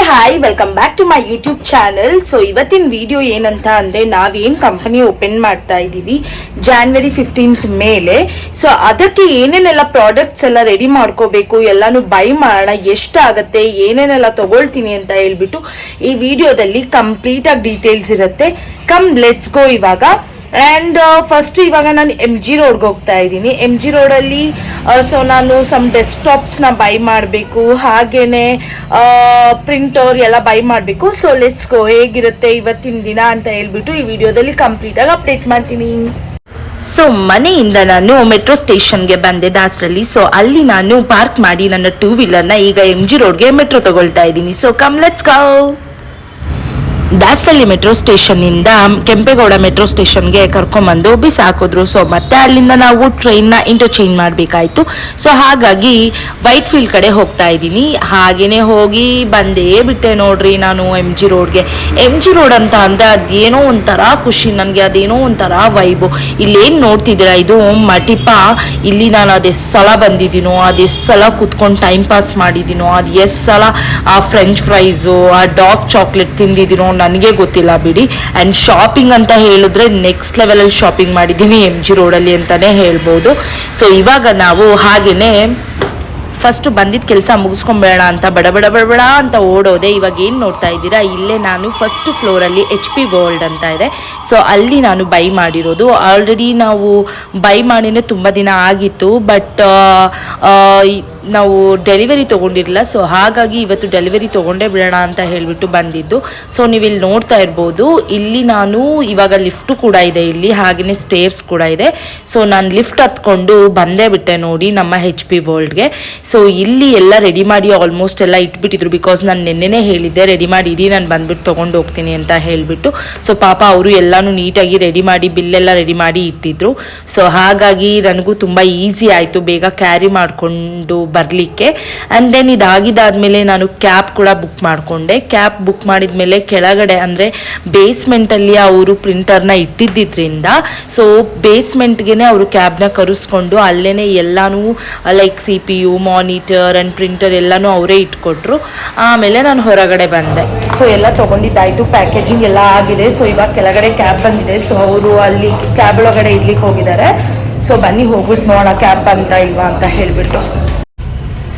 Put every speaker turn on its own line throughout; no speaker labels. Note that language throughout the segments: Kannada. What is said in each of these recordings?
Hi welcome back to my YouTube channel. So ಇವತ್ತಿನ ವಿಡಿಯೋ ಏನಂತ ಅಂದರೆ ನಾವೇನು ಕಂಪನಿ ಓಪನ್ ಮಾಡ್ತಾ ಇದ್ದೀವಿ January 15th ಮೇಲೆ. ಸೊ ಅದಕ್ಕೆ ಏನೇನೆಲ್ಲ ಪ್ರಾಡಕ್ಟ್ಸ್ ಎಲ್ಲ ರೆಡಿ ಮಾಡ್ಕೋಬೇಕು, ಎಲ್ಲಾನು ಬೈ ಮಾಡೋಣ, ಎಷ್ಟಾಗತ್ತೆ, ಏನೇನೆಲ್ಲ ತಗೊಳ್ತೀನಿ ಅಂತ ಹೇಳ್ಬಿಟ್ಟು ಈ ವಿಡಿಯೋದಲ್ಲಿ ಕಂಪ್ಲೀಟಾಗಿ ಡೀಟೇಲ್ಸ್ ಇರುತ್ತೆ. ಕಮ್ ಲೆಟ್ಸ್ ಗೋ ಇವಾಗ. ಆ್ಯಂಡ್ ಫಸ್ಟ್ ಇವಾಗ ನಾನು MG ರೋಡ್ಗೆ ಹೋಗ್ತಾ ಇದ್ದೀನಿ. MG ರೋಡಲ್ಲಿ ಸೊ ನಾನು ಸಮ್ ಡೆಸ್ಕ್ಟಾಪ್ಸ್ನ ಬೈ ಮಾಡಬೇಕು, ಹಾಗೇನೆ ಪ್ರಿಂಟರ್ ಎಲ್ಲ ಬೈ ಮಾಡಬೇಕು. ಸೊ ಲೆಟ್ಸ್ ಗೋ, ಹೇಗಿರುತ್ತೆ ಇವತ್ತಿನ ದಿನ ಅಂತ ಹೇಳ್ಬಿಟ್ಟು ಈ ವಿಡಿಯೋದಲ್ಲಿ ಕಂಪ್ಲೀಟಾಗಿ ಅಪ್ಡೇಟ್ ಮಾಡ್ತೀನಿ. ಸೊ ಮನೆಯಿಂದ ನಾನು ಮೆಟ್ರೋ ಸ್ಟೇಷನ್ಗೆ ಬಂದೆ ದಾಸರಲ್ಲಿ. ಸೊ ಅಲ್ಲಿ ನಾನು ಪಾರ್ಕ್ ಮಾಡಿ ನನ್ನ 2 ವೀಲರ್ನ ಈಗ MG ರೋಡ್ಗೆ ಮೆಟ್ರೋ ತಗೊಳ್ತಾ ಇದ್ದೀನಿ. So come let's go. Dasarahalli metro ಸ್ಟೇಷನ್ನಿಂದ ಕೆಂಪೇಗೌಡ ಮೆಟ್ರೋ ಸ್ಟೇಷನ್ಗೆ ಕರ್ಕೊಂಬಂದು ಬಿಸಾಕಿದ್ರು. ಸೊ ಮತ್ತೆ ಅಲ್ಲಿಂದ ನಾವು ಟ್ರೈನ್ನ ಇಂಟರ್ಚೇಂಜ್ ಮಾಡಬೇಕಾಯಿತು. ಸೊ ಹಾಗಾಗಿ ವೈಟ್ ಫೀಲ್ಡ್ ಕಡೆ ಹೋಗ್ತಾ ಇದ್ದೀನಿ. ಹಾಗೆಯೇ ಹೋಗಿ ಬಂದೇ ಬಿಟ್ಟೆ ನೋಡ್ರಿ ನಾನು MG ರೋಡ್ಗೆ. MG ರೋಡ್ ಅಂತ ಅಂದರೆ ಅದೇನೋ ಒಂಥರ ಖುಷಿ ನನಗೆ, ಅದೇನೋ ಒಂಥರ ವೈಬು. ಇಲ್ಲೇನು ನೋಡ್ತಿದ್ದೀರಾ ಇದು ಮಟಿಪ. ಇಲ್ಲಿ ನಾನು ಅದೆಷ್ಟು ಸಲ ಬಂದಿದ್ದೀನೋ, ಅದೆಷ್ಟು ಸಲ ಕೂತ್ಕೊಂಡು ಟೈಮ್ ಪಾಸ್ ಮಾಡಿದ್ದೀನೋ, ಅದು ಎಷ್ಟು ಸಲ ಆ ಫ್ರೆಂಚ್ ಫ್ರೈಸು, ಆ ಡಾರ್ಕ್ ಚಾಕ್ಲೇಟ್ ತಿಂದಿದ್ದೀನೋ ನನಗೆ ಗೊತ್ತಿಲ್ಲ ಬಿಡಿ. ಆ್ಯಂಡ್ ಶಾಪಿಂಗ್ ಅಂತ ಹೇಳಿದ್ರೆ ನೆಕ್ಸ್ಟ್ ಲೆವೆಲಲ್ಲಿ ಶಾಪಿಂಗ್ ಮಾಡಿದ್ದೀನಿ MG ರೋಡಲ್ಲಿ ಅಂತಲೇ ಹೇಳ್ಬೋದು. ಸೊ ಇವಾಗ ನಾವು ಹಾಗೆಯೇ ಫಸ್ಟು ಬಂದಿದ್ದ ಕೆಲಸ ಮುಗಿಸ್ಕೊಂಬೇಡ ಅಂತ ಬಡ ಅಂತ ಓಡೋದೆ. ಇವಾಗ ಏನು ನೋಡ್ತಾ ಇದ್ದೀರಾ, ಇಲ್ಲೇ ನಾನು ಫಸ್ಟ್ ಫ್ಲೋರಲ್ಲಿ HP ವರ್ಲ್ಡ್ ಅಂತ ಇದೆ. ಸೊ ಅಲ್ಲಿ ನಾನು ಬೈ ಮಾಡಿರೋದು. ಆಲ್ರೆಡಿ ನಾವು ಬೈ ಮಾಡಿನೇ ತುಂಬ ದಿನ ಆಗಿತ್ತು, ಬಟ್ ನಾವು ಡೆಲಿವರಿ ತೊಗೊಂಡಿರಲಿಲ್ಲ. ಸೊ ಹಾಗಾಗಿ ಇವತ್ತು ಡೆಲಿವರಿ ತೊಗೊಂಡೇ ಬಿಡೋಣ ಅಂತ ಹೇಳಿಬಿಟ್ಟು ಬಂದಿದ್ದು. ಸೊ ನೀವಿಲ್ಲಿ ನೋಡ್ತಾ ಇರ್ಬೋದು, ಇಲ್ಲಿ ನಾನು ಇವಾಗ ಲಿಫ್ಟು ಕೂಡ ಇದೆ ಇಲ್ಲಿ, ಹಾಗೆಯೇ ಸ್ಟೇರ್ಸ್ ಕೂಡ ಇದೆ. ಸೊ ನಾನು ಲಿಫ್ಟ್ ಹತ್ಕೊಂಡು ಬಂದೇ ಬಿಟ್ಟೆ ನೋಡಿ ನಮ್ಮ HP ವರ್ಲ್ಡ್ಗೆ. ಸೊ ಇಲ್ಲಿ ಎಲ್ಲ ರೆಡಿ ಮಾಡಿ ಆಲ್ಮೋಸ್ಟ್ ಎಲ್ಲ ಇಟ್ಬಿಟ್ಟಿದ್ರು, ಬಿಕಾಸ್ ನಾನು ನೆನ್ನೆನೇ ಹೇಳಿದ್ದೆ ರೆಡಿ ಮಾಡಿ ಇಡಿ, ನಾನು ಬಂದುಬಿಟ್ಟು ತೊಗೊಂಡು ಹೋಗ್ತೀನಿ ಅಂತ ಹೇಳಿಬಿಟ್ಟು. ಸೊ ಪಾಪ ಅವರು ಎಲ್ಲನೂ ನೀಟಾಗಿ ರೆಡಿ ಮಾಡಿ ಬಿಲ್ಲೆಲ್ಲ ರೆಡಿ ಮಾಡಿ ಇಟ್ಟಿದ್ರು. ಸೊ ಹಾಗಾಗಿ ನನಗೂ ತುಂಬ ಈಸಿ ಆಯಿತು ಬೇಗ ಕ್ಯಾರಿ ಮಾಡಿಕೊಂಡು ಬರಲಿಕ್ಕೆ. ಆ್ಯಂಡ್ ದೆನ್ ಇದಾಗಿದ್ದಾದಮೇಲೆ ನಾನು ಕ್ಯಾಬ್ ಕೂಡ ಬುಕ್ ಮಾಡಿಕೊಂಡೆ. ಕ್ಯಾಬ್ ಬುಕ್ ಮಾಡಿದ ಮೇಲೆ ಕೆಳಗಡೆ ಅಂದರೆ ಬೇಸ್ಮೆಂಟಲ್ಲಿ ಅವರು ಪ್ರಿಂಟರ್ನ ಇಟ್ಟಿದ್ದರಿಂದ ಸೊ ಬೇಸ್ಮೆಂಟ್ಗೆ ಅವರು ಕ್ಯಾಬ್ನ ಕರೆಸ್ಕೊಂಡು ಅಲ್ಲೇ ಎಲ್ಲನೂ like CPU, monitor and printer ಎಲ್ಲನೂ ಅವರೇ ಇಟ್ಕೊಟ್ರು. ಆಮೇಲೆ ನಾನು ಹೊರಗಡೆ ಬಂದೆ. ಸೊ ಎಲ್ಲ ತೊಗೊಂಡಿದ್ದಾಯಿತು, ಪ್ಯಾಕೇಜಿಂಗ್ ಎಲ್ಲ ಆಗಿದೆ. ಸೊ ಇವಾಗ ಕೆಳಗಡೆ ಕ್ಯಾಬ್ ಬಂದಿದೆ. ಸೊ ಅವರು ಅಲ್ಲಿ ಕ್ಯಾಬ್ ಒಳಗಡೆ ಇಡ್ಲಿಕ್ಕೆ ಹೋಗಿದ್ದಾರೆ. ಸೊ ಬನ್ನಿ ಹೋಗ್ಬಿಟ್ಟು ನೋಡೋಣ ಕ್ಯಾಬ್ ಬಂತ ಇಲ್ವಾ ಅಂತ ಹೇಳಿಬಿಟ್ಟು.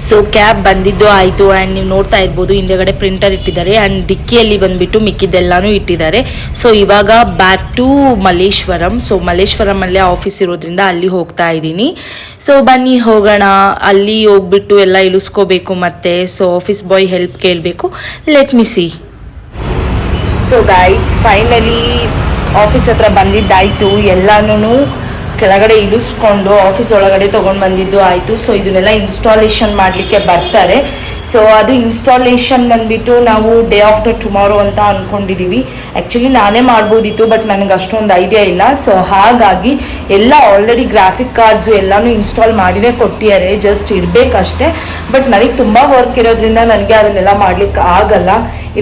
ಸೊ ಕ್ಯಾಬ್ ಬಂದಿದ್ದು ಆಯಿತು. ಆ್ಯಂಡ್ ನೀವು ನೋಡ್ತಾ ಇರ್ಬೋದು ಹಿಂದೆಗಡೆ ಪ್ರಿಂಟರ್ ಇಟ್ಟಿದ್ದಾರೆ, ಆ್ಯಂಡ್ ಡಿಕ್ಕಿಯಲ್ಲಿ ಬಂದುಬಿಟ್ಟು ಮಿಕ್ಕಿದ್ದೆಲ್ಲನೂ ಇಟ್ಟಿದ್ದಾರೆ. ಸೊ ಇವಾಗ ಬ್ಯಾಕ್ ಟು ಮಲ್ಲೇಶ್ವರಂ. ಸೊ ಮಲ್ಲೇಶ್ವರಮಲ್ಲೇ ಆಫೀಸ್ ಇರೋದ್ರಿಂದ ಅಲ್ಲಿ ಹೋಗ್ತಾ ಇದ್ದೀನಿ. ಸೊ ಬನ್ನಿ ಹೋಗೋಣ. ಅಲ್ಲಿ ಹೋಗ್ಬಿಟ್ಟು ಎಲ್ಲ ಇಳಿಸ್ಕೋಬೇಕು ಮತ್ತೆ. ಸೊ ಆಫೀಸ್ ಬಾಯ್ ಹೆಲ್ಪ್ ಕೇಳಬೇಕು. Let me C. So guys finally office ಹತ್ರ ಬಂದಿದ್ದಾಯಿತು. ಎಲ್ಲನೂ ಕೆಳಗಡೆ ಇಳಿಸ್ಕೊಂಡು ಆಫೀಸ್ ಒಳಗಡೆ ತೊಗೊಂಡು ಬಂದಿದ್ದು ಆಯಿತು. ಸೊ ಇದನ್ನೆಲ್ಲ ಇನ್ಸ್ಟಾಲೇಷನ್ ಮಾಡಲಿಕ್ಕೆ ಬರ್ತಾರೆ. ಸೊ ಅದು ಇನ್ಸ್ಟಾಲೇಷನ್ ಬಂದುಬಿಟ್ಟು ನಾವು ಡೇ ಆಫ್ಟರ್ ಟುಮಾರೋ ಅಂತ ಅಂದ್ಕೊಂಡಿದ್ದೀವಿ. ಆ್ಯಕ್ಚುಲಿ ನಾನೇ ಮಾಡ್ಬೋದಿತ್ತು, ಬಟ್ ನನಗೆ ಅಷ್ಟೊಂದು ಐಡಿಯಾ ಇಲ್ಲ. ಸೊ ಹಾಗಾಗಿ ಎಲ್ಲ ಆಲ್ರೆಡಿ ಗ್ರಾಫಿಕ್ ಕಾರ್ಡ್ಸು ಎಲ್ಲನೂ ಇನ್ಸ್ಟಾಲ್ ಮಾಡಿನೇ ಕೊಟ್ಟಿದ್ದಾರೆ, ಜಸ್ಟ್ ಇರಬೇಕಷ್ಟೇ. ಬಟ್ ನನಗೆ ತುಂಬ ವರ್ಕ್ ಇರೋದ್ರಿಂದ ನನಗೆ ಅದನ್ನೆಲ್ಲ ಮಾಡಲಿಕ್ಕೆ ಆಗಲ್ಲ.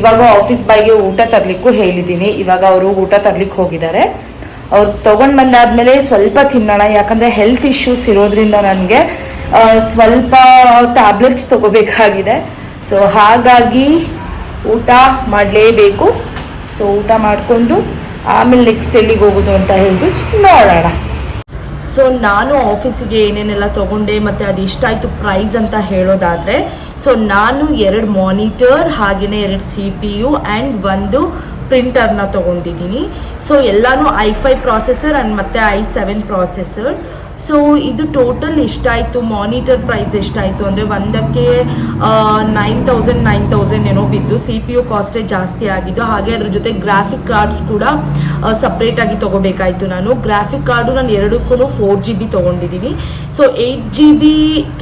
ಇವಾಗ ಆಫೀಸ್ ಬಾಯ್ಗೆ ಊಟ ತರಲಿಕ್ಕೂ ಹೇಳಿದ್ದೀನಿ. ಇವಾಗ ಅವರು ಊಟ ತರಲಿಕ್ಕೆ ಹೋಗಿದ್ದಾರೆ. ಅವ್ರು ತೊಗೊಂಡು ಬಂದಾದಮೇಲೆ ಸ್ವಲ್ಪ ತಿನ್ನೋಣ, ಯಾಕಂದರೆ ಹೆಲ್ತ್ ಇಶ್ಯೂಸ್ ಇರೋದ್ರಿಂದ ನನಗೆ ಸ್ವಲ್ಪ ಟ್ಯಾಬ್ಲೆಟ್ಸ್ ತೊಗೋಬೇಕಾಗಿದೆ. ಸೊ ಹಾಗಾಗಿ ಊಟ ಮಾಡಲೇಬೇಕು. ಸೊ ಊಟ ಮಾಡಿಕೊಂಡು ಆಮೇಲೆ ನೆಕ್ಸ್ಟ್ ಎಲ್ಲಿಗೆ ಹೋಗೋದು ಅಂತ ಹೇಳ್ಬಿಟ್ಟು ನೋಡೋಣ. ಸೊ ನಾನು ಆಫೀಸಿಗೆ ಏನೇನೆಲ್ಲ ತೊಗೊಂಡೆ ಮತ್ತು ಅದು ಎಷ್ಟಾಯಿತು ಪ್ರೈಸ್ ಅಂತ ಹೇಳೋದಾದರೆ, ಸೊ ನಾನು 2 ಮಾನಿಟರ್ ಹಾಗೆಯೇ 2 CPU ಆ್ಯಂಡ್ 1 ಪ್ರಿಂಟರ್ನ ತೊಗೊಂಡಿದ್ದೀನಿ. ಸೊ ಎಲ್ಲನೂ i5 ಪ್ರಾಸೆಸರ್ ಆ್ಯಂಡ್ ಮತ್ತು i7 ಪ್ರಾಸೆಸರ್. ಸೊ ಇದು ಟೋಟಲ್ ಎಷ್ಟಾಯಿತು, ಮಾನಿಟರ್ ಪ್ರೈಸ್ ಎಷ್ಟಾಯಿತು ಅಂದರೆ ಒಂದಕ್ಕೆ 9,000 ಏನೋ ಬಿದ್ದು. CPU ಕಾಸ್ಟೇ ಜಾಸ್ತಿ ಆಗಿದ್ದು. ಹಾಗೆ ಅದ್ರ ಜೊತೆ ಗ್ರಾಫಿಕ್ ಕಾರ್ಡ್ಸ್ ಕೂಡ ಸಪ್ರೇಟಾಗಿ ತೊಗೋಬೇಕಾಯಿತು. ನಾನು ಗ್ರಾಫಿಕ್ ಕಾರ್ಡು ನಾನು ಎರಡಕ್ಕೂ 4GB ತೊಗೊಂಡಿದ್ದೀನಿ. ಸೊ 8GB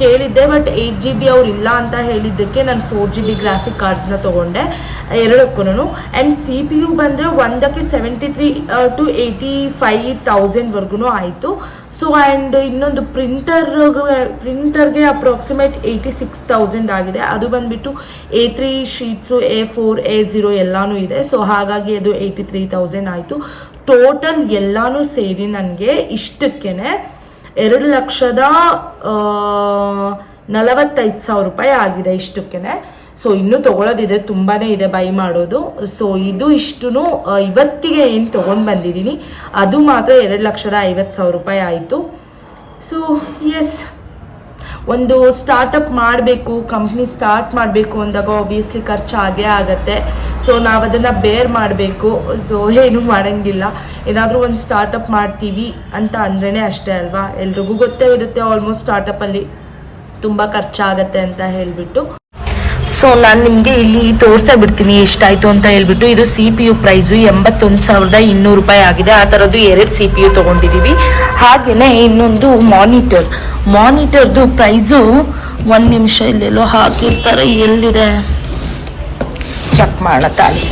ಕೇಳಿದ್ದೆ, ಬಟ್ 8GB ಅವ್ರು ಇಲ್ಲ ಅಂತ ಹೇಳಿದ್ದಕ್ಕೆ ನಾನು 4GB ಗ್ರಾಫಿಕ್ ಕಾರ್ಡ್ಸ್ನ ತೊಗೊಂಡೆ ಎರಡಕ್ಕೂ. ಆ್ಯಂಡ್ CPU ಬಂದರೆ ಒಂದಕ್ಕೆ 73 to 85,000ವರೆಗೂ ಆಯಿತು. ಸೊ ಆ್ಯಂಡ್ ಇನ್ನೊಂದು ಪ್ರಿಂಟರ್ಗೆ ಅಪ್ರಾಕ್ಸಿಮೇಟ್ 86,000 ಆಗಿದೆ. ಅದು ಬಂದುಬಿಟ್ಟು A3 ಶೀಟ್ಸು, A4, A0 ಎಲ್ಲನೂ ಇದೆ. ಸೊ ಹಾಗಾಗಿ ಅದು 83,000 ಆಯಿತು. ಟೋಟಲ್ ಎಲ್ಲನೂ ಸೇರಿ ನನಗೆ ಇಷ್ಟಕ್ಕೇ 2,45,000 ರೂಪಾಯಿ ಆಗಿದೆ ಇಷ್ಟಕ್ಕೇ. ಸೊ ಇನ್ನೂ ತೊಗೊಳೋದಿದೆ, ತುಂಬಾ ಇದೆ ಬೈ ಮಾಡೋದು. ಸೊ ಇದು ಇಷ್ಟು ಇವತ್ತಿಗೆ ಏನು ತೊಗೊಂಡು ಬಂದಿದ್ದೀನಿ ಅದು ಮಾತ್ರ 2,50,000 ರೂಪಾಯಿ ಆಯಿತು. ಸೊ ಎಸ್, ಒಂದು ಸ್ಟಾರ್ಟಪ್ ಮಾಡಬೇಕು, ಕಂಪ್ನಿ ಸ್ಟಾರ್ಟ್ ಮಾಡಬೇಕು ಅಂದಾಗ ಆಬ್ವಿಯಸ್ಲಿ ಖರ್ಚು ಆಗೇ ಆಗುತ್ತೆ. ಸೊ ನಾವು ಅದನ್ನು ಬೇರ್ ಮಾಡಬೇಕು. ಸೊ ಏನೂ ಮಾಡೋಂಗಿಲ್ಲ. ಏನಾದರೂ ಒಂದು ಸ್ಟಾರ್ಟಪ್ ಮಾಡ್ತೀವಿ ಅಂತ ಅಂದ್ರೇ ಅಷ್ಟೇ ಅಲ್ವಾ, ಎಲ್ರಿಗೂ ಗೊತ್ತೇ ಇರುತ್ತೆ ಆಲ್ಮೋಸ್ಟ್ ಸ್ಟಾರ್ಟಪ್ಪಲ್ಲಿ ತುಂಬ ಖರ್ಚಾಗತ್ತೆ ಅಂತ ಹೇಳಿಬಿಟ್ಟು. ಸೊ ನಾನು ನಿಮಗೆ ಇಲ್ಲಿ ತೋರಿಸೇ ಬಿಡ್ತೀನಿ ಎಷ್ಟಾಯಿತು ಅಂತ ಹೇಳ್ಬಿಟ್ಟು. ಇದು CPU ಪ್ರೈಸು 81,200 ರೂಪಾಯಿ ಆಗಿದೆ. ಆ ಥರದ್ದು 2 CPU ತೊಗೊಂಡಿದ್ದೀವಿ. ಹಾಗೆಯೇ ಇನ್ನೊಂದು ಮಾನಿಟರ್ದು ಪ್ರೈಸು 1 ನಿಮಿಷ ಇಲ್ಲೆಲ್ಲೋ ಹಾಕಿರ್ತಾರೆ, ಎಲ್ಲಿದೆ ಚೆಕ್ ಮಾಡೋಣ ತಾಳಿ.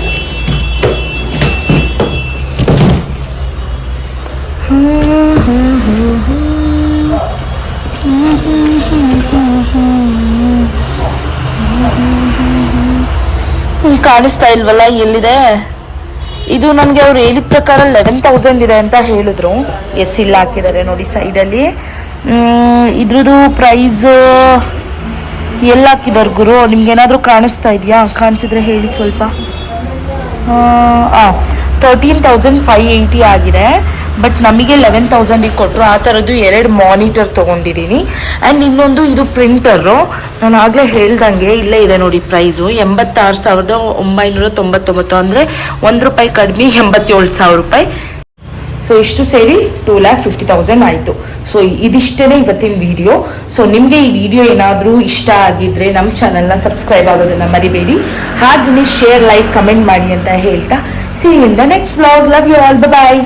ಕಾಣಿಸ್ತಾ ಇಲ್ವಲ್ಲ, ಎಲ್ಲಿದೆ ಇದು? ನನಗೆ ಅವ್ರು ಹೇಳಿದ ಪ್ರಕಾರ 11,000 ಇದೆ ಅಂತ ಹೇಳಿದ್ರು. ಎಸ್, ಇಲ್ಲ ಹಾಕಿದ್ದಾರೆ ನೋಡಿ ಸೈಡಲ್ಲಿ. ಇದ್ರದ್ದು ಪ್ರೈಸ್ ಎಲ್ಲ ಹಾಕಿದ್ದಾರೆ ಗುರು? ನಿಮ್ಗೇನಾದರೂ ಕಾಣಿಸ್ತಾ ಇದೆಯಾ? ಕಾಣಿಸಿದ್ರೆ ಹೇಳಿ ಸ್ವಲ್ಪ. 13,580 ಆಗಿದೆ. ಬಟ್ ನಮಗೆ 11,000 ಕೊಟ್ಟರು. ಆ ಥರದ್ದು 2 ಮಾನಿಟರ್ ತೊಗೊಂಡಿದ್ದೀನಿ. ಆ್ಯಂಡ್ ಇನ್ನೊಂದು ಇದು ಪ್ರಿಂಟರು. ನಾನು ಆಗಲೇ ಹೇಳ್ದಂಗೆ ಇಲ್ಲೇ ಇದೆ ನೋಡಿ ಪ್ರೈಸು 86,999, ಅಂದರೆ ₹1 ಕಡಿಮೆ 87,000 ರೂಪಾಯಿ. ಸೊ ಇಷ್ಟು ಸೇರಿ 2,50,000 ಆಯಿತು. ಸೊ ಇದಿಷ್ಟೇ ಇವತ್ತಿನ ವಿಡಿಯೋ. ಸೊ ನಿಮಗೆ ಈ ವಿಡಿಯೋ ಏನಾದರೂ ಇಷ್ಟ ಆಗಿದ್ದರೆ ನಮ್ಮ ಚಾನಲ್ನ ಸಬ್ಸ್ಕ್ರೈಬ್ ಆಗೋದನ್ನು ಮರಿಬೇಡಿ. ಹಾಗೆಯೇ ಶೇರ್, ಲೈಕ್, ಕಮೆಂಟ್ ಮಾಡಿ ಅಂತ ಹೇಳ್ತಾ, see you in the next vlog. Love you all. Bye bye.